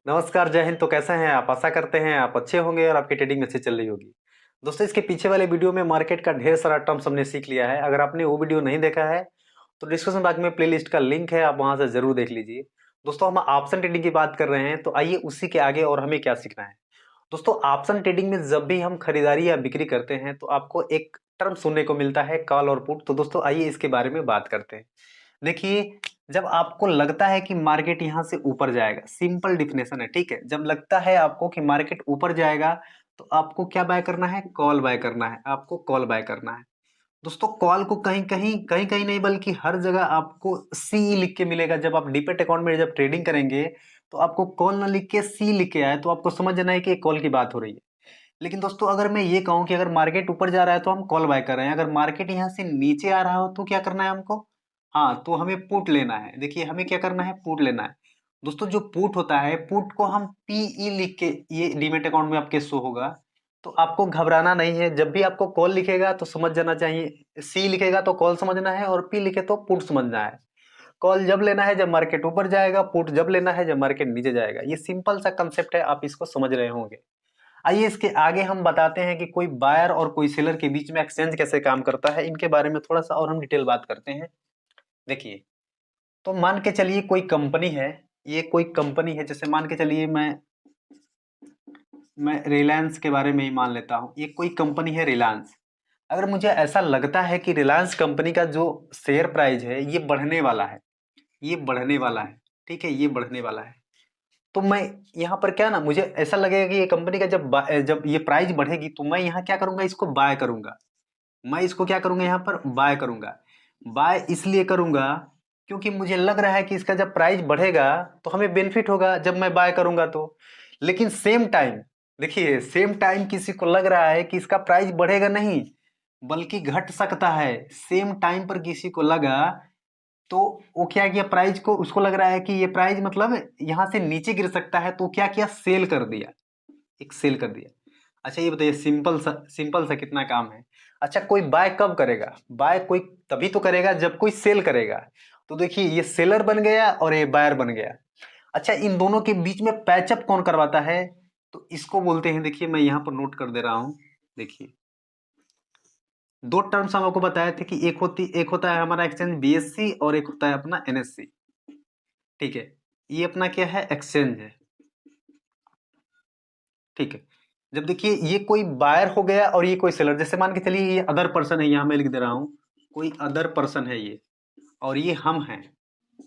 नमस्कार, जय हिंद। तो कैसे हैं आप? आशा करते हैं आप अच्छे होंगे और आपकी ट्रेडिंग अच्छी चल रही होगी। दोस्तों, इसके पीछे वाले वीडियो में मार्केट का ढेर सारा टर्म्स हमने सीख लिया है। अगर आपने वो वीडियो नहीं देखा है तो डिस्क्रिप्शन बॉक्स में प्लेलिस्ट का लिंक है, आप वहां से जरूर देख लीजिए। दोस्तों, हम ऑप्शन ट्रेडिंग की बात कर रहे हैं, तो आइए उसी के आगे और हमें क्या सीखना है। दोस्तों, ऑप्शन ट्रेडिंग में जब भी हम खरीदारी या बिक्री करते हैं तो आपको एक टर्म सुनने को मिलता है, कॉल और पुट। तो दोस्तों, आइए इसके बारे में बात करते हैं। देखिए, जब आपको लगता है कि मार्केट यहां से ऊपर जाएगा, सिंपल डिफिनेशन है, ठीक है। जब लगता है आपको कि मार्केट ऊपर जाएगा तो आपको क्या बाय करना है? कॉल बाय करना है। आपको कॉल बाय करना है। दोस्तों, कॉल को कहीं कहीं नहीं बल्कि हर जगह आपको सी लिख के मिलेगा। जब आप डिपेट अकाउंट में जब ट्रेडिंग करेंगे तो आपको कॉल ना लिख के सी लिख के आए तो आपको समझ जाना है कि कॉल की बात हो रही है। लेकिन दोस्तों, अगर मैं ये कहूं कि अगर मार्केट ऊपर जा रहा है तो हम कॉल बाय कर रहे हैं, अगर मार्केट यहाँ से नीचे आ रहा हो तो क्या करना है हमको? हाँ, तो हमें पुट लेना है। देखिए, हमें क्या करना है? पुट लेना है। दोस्तों, जो पुट होता है, पुट को हम पीई लिख के, ये डीमेट अकाउंट में आपके शो होगा। तो आपको घबराना नहीं है। जब भी आपको कॉल लिखेगा तो समझ जाना चाहिए, सी लिखेगा तो कॉल समझना है और पी लिखे तो पुट समझना है। कॉल जब लेना है जब मार्केट ऊपर जाएगा, पुट जब लेना है जब मार्केट नीचे जाएगा। ये सिंपल सा कंसेप्ट है, आप इसको समझ रहे होंगे। आइए इसके आगे हम बताते हैं कि कोई बायर और कोई सेलर के बीच में एक्सचेंज कैसे काम करता है। इनके बारे में थोड़ा सा और हम डिटेल बात करते हैं। देखिए, तो मान के चलिए कोई कंपनी है। ये कोई कंपनी है, जैसे मान के चलिए मैं रिलायंस के बारे में ही मान लेता हूं। ये कोई कंपनी है रिलायंस। अगर मुझे ऐसा लगता है कि रिलायंस कंपनी का जो शेयर प्राइस है ये बढ़ने वाला है, ये बढ़ने वाला है, ठीक है, ये बढ़ने वाला है। तो मैं यहाँ पर क्या ना, मुझे ऐसा लगेगा कि ये कंपनी का जब ये प्राइस बढ़ेगी तो मैं यहाँ क्या करूंगा? इसको बाय करूंगा। मैं इसको क्या करूंगा? यहाँ पर बाय करूंगा। बाय इसलिए करूंगा क्योंकि मुझे लग रहा है कि इसका जब प्राइस बढ़ेगा तो हमें बेनिफिट होगा जब मैं बाय करूंगा तो। लेकिन सेम टाइम, देखिए, सेम टाइम किसी को लग रहा है कि इसका प्राइस बढ़ेगा नहीं बल्कि घट सकता है। सेम टाइम पर किसी को लगा तो वो क्या किया? प्राइस को, उसको लग रहा है कि ये प्राइस मतलब यहां से नीचे गिर सकता है, तो क्या किया? सेल कर दिया। एक सेल कर दिया। अच्छा, ये बताइए, सिंपल सा कितना काम है। अच्छा, कोई बाय कब करेगा? बाय कोई तभी तो करेगा जब कोई सेल करेगा। तो देखिए, ये सेलर बन गया और ये बायर बन गया। अच्छा, इन दोनों के बीच में पैचअप कौन करवाता है? तो इसको बोलते हैं, देखिए मैं यहां पर नोट कर दे रहा हूं। देखिए, दो टर्म्स हम आपको बताए थे कि एक होता है हमारा एक्सचेंज बीएससी और एक होता है अपना एनएससी। ठीक है, ये अपना क्या है? एक्सचेंज है। ठीक है, जब देखिए ये कोई बायर हो गया और ये कोई सेलर, जैसे मान के चलिए ये अदर पर्सन है, यहां मैं लिख दे रहा हूं, कोई अदर पर्सन है ये, और ये हम हैं।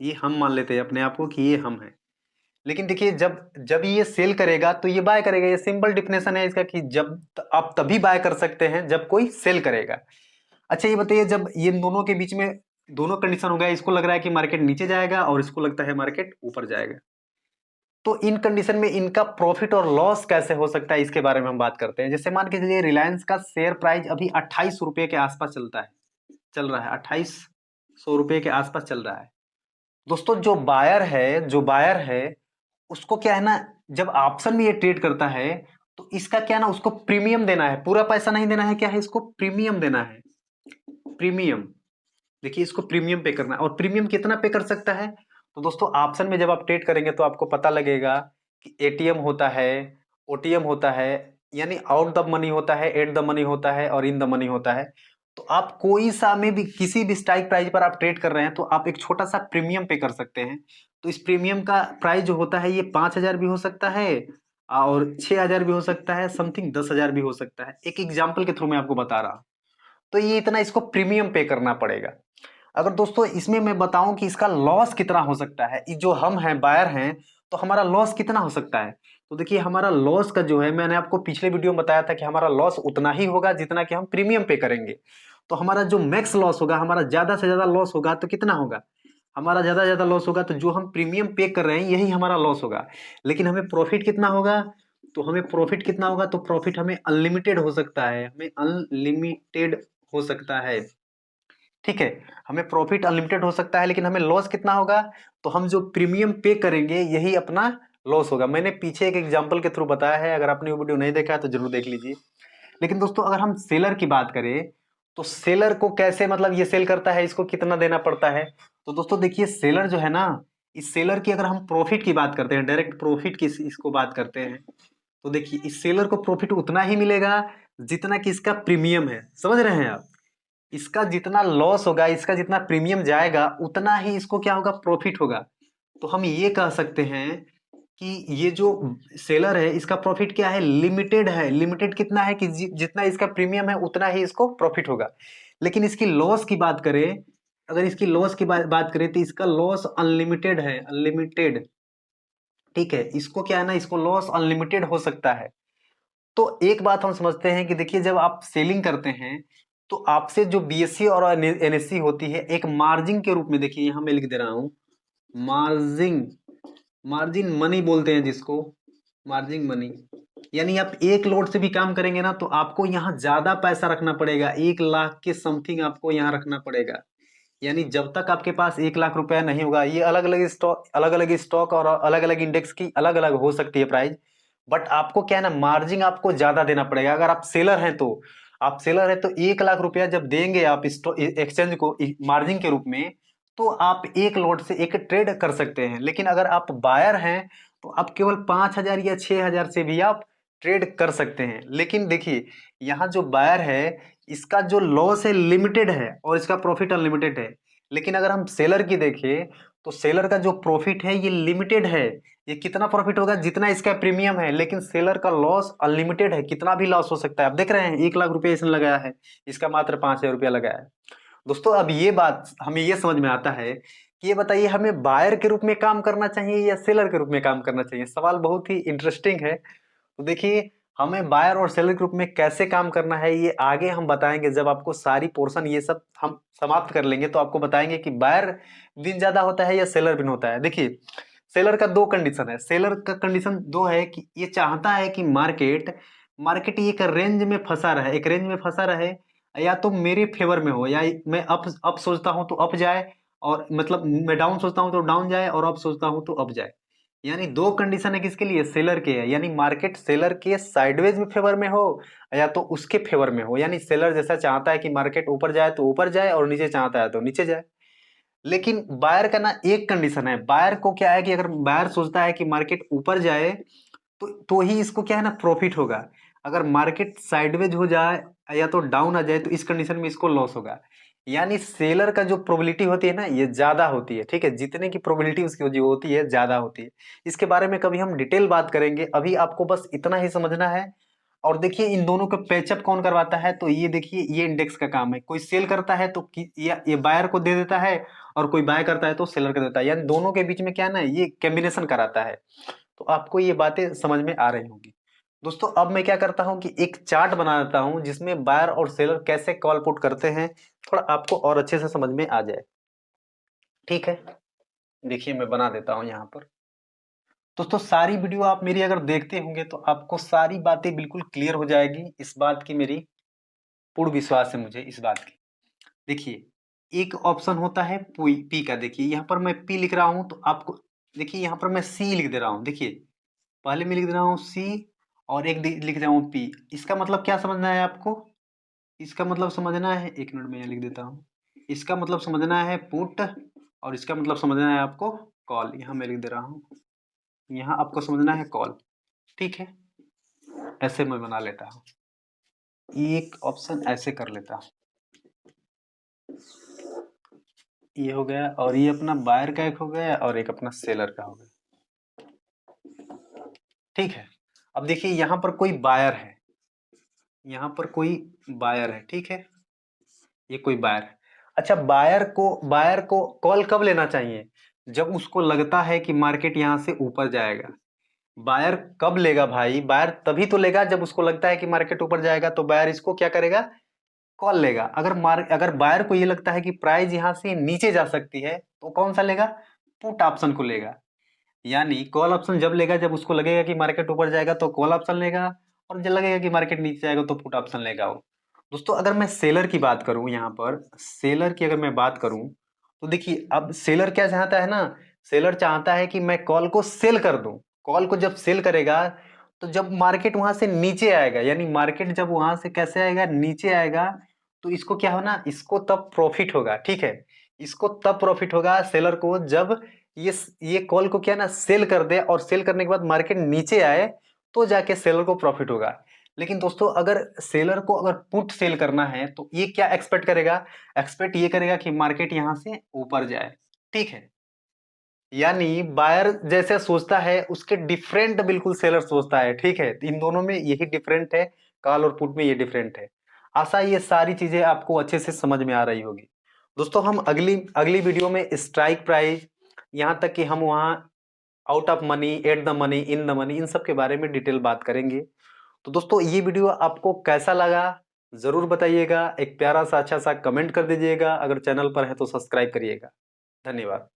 ये हम मान लेते हैं अपने आप को कि ये हम हैं। लेकिन देखिए, जब जब ये सेल करेगा तो ये बाय करेगा। ये सिंपल डिफिनेशन है इसका कि जब आप तभी बाय कर सकते हैं जब कोई सेल करेगा। अच्छा, ये बताइए, जब ये इन दोनों के बीच में दोनों कंडीशन हो गया, इसको लग रहा है कि मार्केट नीचे जाएगा और इसको लगता है मार्केट ऊपर जाएगा, तो इन कंडीशन में इनका प्रॉफिट और लॉस कैसे हो सकता है, इसके बारे में हम बात करते हैं। जैसे मान के चलिए रिलायंस का शेयर प्राइस अभी 28 रुपए के आसपास चलता है, चल रहा है 2800 रुपए के आसपास चल रहा है। दोस्तों, जो बायर है उसको क्या है ना, जब ऑप्शन में ये ट्रेड करता है तो इसका क्या है ना, उसको प्रीमियम देना है। पूरा पैसा नहीं देना है, क्या है? इसको प्रीमियम देना है। प्रीमियम, देखिए, इसको प्रीमियम पे करना है। और प्रीमियम कितना पे कर सकता है? तो दोस्तों, ऑप्शन में जब आप ट्रेड करेंगे तो आपको पता लगेगा कि एटीएम होता है, ओटीएम होता है, यानी आउट द मनी होता है, एट द मनी होता है और इन द मनी होता है। तो आप कोई सा में भी किसी भी स्ट्राइक प्राइस पर आप ट्रेड कर रहे हैं तो आप एक छोटा सा प्रीमियम पे कर सकते हैं। तो इस प्रीमियम का प्राइस जो होता है ये 5,000 भी हो सकता है और 6,000 भी हो सकता है, समथिंग 10,000 भी हो सकता है। एक एग्जाम्पल के थ्रू मैं आपको बता रहा हूं। तो ये इतना इसको प्रीमियम पे करना पड़ेगा। अगर दोस्तों इसमें मैं बताऊं कि इसका लॉस कितना हो सकता है, ये जो हम हैं, बायर हैं, तो हमारा लॉस कितना हो सकता है? तो देखिए, हमारा लॉस का जो है, मैंने आपको पिछले वीडियो में बताया था कि हमारा लॉस उतना ही होगा जितना कि हम प्रीमियम पे करेंगे। तो हमारा जो मैक्स लॉस होगा, हमारा ज्यादा से ज्यादा लॉस होगा तो कितना होगा? हमारा ज्यादा से ज्यादा लॉस होगा तो जो हम प्रीमियम पे कर रहे हैं यही हमारा लॉस होगा। लेकिन हमें प्रॉफिट कितना होगा? तो हमें प्रॉफिट कितना होगा? तो प्रॉफिट हमें अनलिमिटेड हो सकता है, हमें अनलिमिटेड हो सकता है। ठीक है, हमें प्रॉफिट अनलिमिटेड हो सकता है, लेकिन हमें लॉस कितना होगा? तो हम जो प्रीमियम पे करेंगे यही अपना लॉस होगा। मैंने पीछे एक एग्जांपल के थ्रू बताया है, अगर आपने वो वीडियो नहीं देखा है तो जरूर देख लीजिए। लेकिन दोस्तों, अगर हम सेलर की बात करें तो सेलर को कैसे, मतलब ये सेल करता है, इसको कितना देना पड़ता है? तो दोस्तों देखिए, सेलर जो है ना, इस सेलर की अगर हम प्रॉफिट की बात करते हैं, डायरेक्ट प्रॉफिट की इसको बात करते हैं, तो देखिए इस सेलर को प्रॉफिट उतना ही मिलेगा जितना कि इसका प्रीमियम है। समझ रहे हैं आप? इसका जितना लॉस होगा, इसका जितना प्रीमियम जाएगा, उतना ही इसको क्या होगा, प्रॉफिट होगा। तो हम ये कह सकते हैं कि ये जो सेलर है इसका प्रॉफिट क्या है, लिमिटेड है। लिमिटेड कितना है कि जितना इसका प्रीमियम है उतना ही इसको प्रॉफिट होगा। लेकिन इसकी लॉस की बात करें, अगर इसकी लॉस की बात करें तो इसका लॉस अनलिमिटेड है, अनलिमिटेड। ठीक है, इसको क्या है ना, इसको लॉस अनलिमिटेड हो सकता है। तो एक बात हम समझते हैं कि देखिए जब आप सेलिंग करते हैं तो आपसे जो बीएससी और एनएससी होती है, एक मार्जिन के रूप में, देखिए यहां मैं लिख दे रहा हूं, मार्जिन, मार्जिन मनी बोलते हैं जिसको, मार्जिन मनी। यानी आप एक लोड से भी काम करेंगे ना तो आपको यहाँ ज्यादा पैसा रखना पड़ेगा, 1 लाख के समथिंग आपको यहाँ रखना पड़ेगा। यानी जब तक आपके पास 1 लाख रुपया नहीं होगा, ये अलग अलग स्टॉक और अलग अलग इंडेक्स की अलग अलग हो सकती है प्राइस, बट आपको क्या है ना, मार्जिन आपको ज्यादा देना पड़ेगा। अगर आप सेलर हैं तो, आप सेलर हैं तो 1 लाख रुपया जब देंगे आप एक्सचेंज को मार्जिन के रूप में, तो आप एक लॉट से एक ट्रेड कर सकते हैं। लेकिन अगर आप बायर हैं तो आप केवल 5,000 या 6,000 से भी आप ट्रेड कर सकते हैं। लेकिन देखिए यहाँ जो बायर है इसका जो लॉस है लिमिटेड है और इसका प्रॉफिट अनलिमिटेड है। लेकिन अगर हम सेलर की देखें तो सेलर का जो प्रॉफिट है ये लिमिटेड है। ये कितना प्रॉफिट होगा, जितना इसका प्रीमियम है। लेकिन सेलर का लॉस अनलिमिटेड है, कितना भी लॉस हो सकता है। आप देख रहे हैं 1 लाख रुपया इसने लगाया है, इसका मात्र 5,000 रुपया लगाया है। दोस्तों अब ये बात हमें ये समझ में आता है कि ये बताइए हमें बायर के रूप में काम करना चाहिए या सेलर के रूप में काम करना चाहिए। सवाल बहुत ही इंटरेस्टिंग है। तो देखिए हमें बायर और सेलर ग्रुप में कैसे काम करना है ये आगे हम बताएंगे। जब आपको सारी पोर्शन ये सब हम समाप्त कर लेंगे तो आपको बताएंगे कि बायर दिन ज्यादा होता है या सेलर दिन होता है। देखिए सेलर का दो कंडीशन है, सेलर का कंडीशन दो है कि ये चाहता है कि मार्केट मार्केट एक रेंज में फंसा रहे, एक रेंज में फंसा रहे, या तो मेरे फेवर में हो, या मैं अप सोचता हूं तो अप जाए, और मतलब मैं डाउन सोचता हूं तो डाउन जाए, और अप सोचता हूं तो अप जाए। यानी दो कंडीशन है किसके लिए, सेलर के है। यानी मार्केट सेलर के साइडवेज में फेवर में हो या तो उसके फेवर में हो। यानी सेलर जैसा चाहता है कि मार्केट ऊपर जाए तो ऊपर जाए, और नीचे चाहता है तो नीचे जाए। लेकिन बायर का ना एक कंडीशन है, बायर को क्या है कि अगर बायर सोचता है कि मार्केट ऊपर जाए तो ही इसको क्या है ना प्रॉफिट होगा। अगर मार्केट साइडवेज हो जाए या तो डाउन आ जाए तो इस कंडीशन में इसको लॉस होगा। यानी सेलर का जो प्रोबेबिलिटी होती है ना ये ज्यादा होती है। ठीक है, जितने की प्रोबेबिलिटी उसकी जो होती है ज्यादा होती है। इसके बारे में कभी हम डिटेल बात करेंगे, अभी आपको बस इतना ही समझना है। और देखिए इन दोनों का पैचअप कौन करवाता है, तो ये देखिए ये इंडेक्स का काम है। कोई सेल करता है तो ये बायर को दे देता है, और कोई बाय करता है तो सेलर को देता है। यानी दोनों के बीच में क्या है ना, ये कॉम्बिनेशन कराता है। तो आपको ये बातें समझ में आ रही होंगी। दोस्तों अब मैं क्या करता हूं कि एक चार्ट बना देता हूं जिसमें बायर और सेलर कैसे कॉल पुट करते हैं, थोड़ा आपको और अच्छे से समझ में आ जाए। ठीक है, देखिए मैं बना देता हूं यहां पर। दोस्तों सारी वीडियो आप मेरी अगर देखते होंगे तो आपको सारी बातें बिल्कुल क्लियर हो जाएगी, इस बात की मेरी पूर्ण विश्वास है मुझे, इस बात की। देखिए एक ऑप्शन होता है पी का। देखिए यहाँ पर मैं पी लिख रहा हूं तो आपको, देखिए यहाँ पर मैं सी लिख दे रहा हूं। देखिए पहले मैं लिख दे रहा हूँ सी, और एक लिख रहा हूँ पी। इसका मतलब क्या समझना है आपको, इसका मतलब समझना है, एक मिनट में यहाँ लिख देता हूँ। इसका मतलब समझना है पुट, और इसका मतलब समझना है आपको कॉल। यहाँ मैं लिख दे रहा हूँ, यहाँ आपको समझना है कॉल। ठीक है, ऐसे मैं बना लेता हूँ, एक ऑप्शन ऐसे कर लेता हूँ। ये हो गया, और ये अपना बायर का एक हो गया, और एक अपना सेलर का हो गया। ठीक है, अब देखिए यहाँ पर कोई बायर है, यहाँ पर कोई बायर है। ठीक है, ये कोई बायर है। अच्छा बायर को कॉल कब लेना चाहिए, जब उसको लगता है कि मार्केट यहाँ से ऊपर जाएगा। बायर कब लेगा भाई, बायर तभी तो लेगा जब उसको लगता है कि मार्केट ऊपर जाएगा, तो बायर इसको क्या करेगा, कॉल लेगा। अगर बायर को ये लगता है कि प्राइस यहाँ से नीचे जा सकती है तो कौन सा लेगा, पुट ऑप्शन को लेगा। यानी कॉल ऑप्शन जब लेगा जब उसको लगेगा कि मार्केट ऊपर जाएगा तो कॉल ऑप्शन लेगा, और जब लगेगा कि मार्केट नीचे जाएगा तो पुट ऑप्शन लेगा वो। दोस्तों अगर मैं सेलर की बात करूं, यहाँ पर सेलर की अगर मैं बात करूं तो देखिए अब सेलर क्या चाहता है ना, सेलर चाहता है कि मैं कॉल को सेल कर दूं। कॉल को जब सेल करेगा तो जब मार्केट वहां से नीचे आएगा, यानी मार्केट जब वहां से कैसे आएगा, नीचे आएगा, तो इसको क्या होना, इसको तब प्रॉफिट होगा। ठीक है, इसको तब प्रॉफिट होगा सेलर को जब ये कॉल को क्या ना सेल कर दे और सेल करने के बाद मार्केट नीचे आए तो जाके सेलर को प्रॉफिट होगा। लेकिन दोस्तों अगर सेलर को अगर पुट सेल करना है तो ये क्या एक्सपेक्ट करेगा, एक्सपेक्ट ये करेगा कि मार्केट यहां से ऊपर जाए, ठीक है। यानी बायर जैसे सोचता है उसके डिफरेंट बिल्कुल सेलर सोचता है, ठीक है। इन दोनों में यही डिफरेंट है, कॉल और पुट में ये डिफरेंट है। आशा ये सारी चीजें आपको अच्छे से समझ में आ रही होगी। दोस्तों हम अगली अगली वीडियो में स्ट्राइक प्राइस, यहाँ तक कि हम वहाँ out of money, at the money, in the money, इन सब के बारे में डिटेल बात करेंगे। तो दोस्तों ये वीडियो आपको कैसा लगा जरूर बताइएगा, एक प्यारा सा अच्छा सा कमेंट कर दीजिएगा, अगर चैनल पर है तो सब्सक्राइब करिएगा। धन्यवाद।